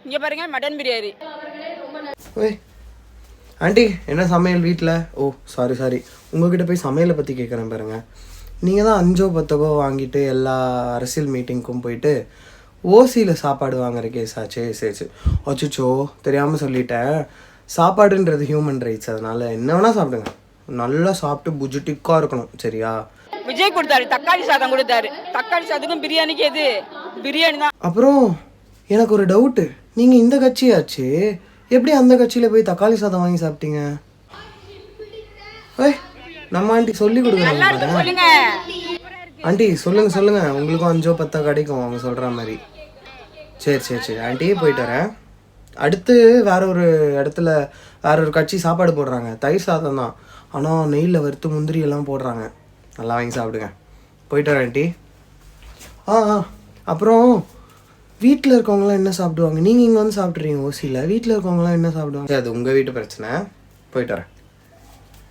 இங்கே பாருங்க மட்டன் பிரியாணி. ஓய் ஆண்டி என்ன சமையல் வீட்டில்? ஓ சாரி உங்ககிட்ட போய் சமையலை பற்றி கேட்குறேன் பாருங்கள். நீங்கள் தான் 5-10 வாங்கிட்டு எல்லா அரசியல் மீட்டிங்க்கும் போயிட்டு ஓசியில் சாப்பாடு வாங்குற கேஸாச்சே. சரி அச்சுச்சோ தெரியாமல் சொல்லிட்டேன். சாப்பாடுன்றது ஹியூமன் ரைட்ஸ், அதனால் என்ன வேணால் சாப்பிடுங்க. நல்லா சாப்பிட்டு புஜுட்டிக்காக இருக்கணும் சரியா? விஜய் கொடுத்தாரு, தக்காளி சாதம் கொடுத்தாரு. தக்காளி சாதத்துக்கும் பிரியாணிக்கு எது? பிரியாணி தான். அப்புறம் எனக்கு ஒரு டவுட்டு, நீங்கள் இந்த கட்சியாச்சு எப்படி அந்த கட்சியில் போய் தக்காளி சாதம் வாங்கி சாப்பிட்டீங்க? ஏய் நம்ம ஆண்டி சொல்லி கொடுக்குறாங்க. சொல்லுங்க ஆண்டி சொல்லுங்கள் உங்களுக்கும் 5-10 கிடைக்கும் அவங்க சொல்கிற மாதிரி. சரி ஆண்டி போயிட்டு வரேன். அடுத்து வேற ஒரு இடத்துல வேற ஒரு கட்சி சாப்பாடு போடுறாங்க, தயிர் சாதம் தான், ஆனால் நெய்யில் வறுத்து முந்திரி எல்லாம் போடுறாங்க. நல்லா வாங்கி சாப்பிடுங்க. போயிட்டு வரேன் ஆண்டி. அப்புறம் வீட்டில் இருக்கவங்களாம் என்ன சாப்பிடுவாங்க? நீங்கள் இங்கே வந்து சாப்பிட்றீங்க ஓசியில், வீட்டில் இருக்கவங்களாம் என்ன சாப்பிடுவாங்க? அது உங்கள் வீட்டு பிரச்சனை. போயிட்டு வரேன்.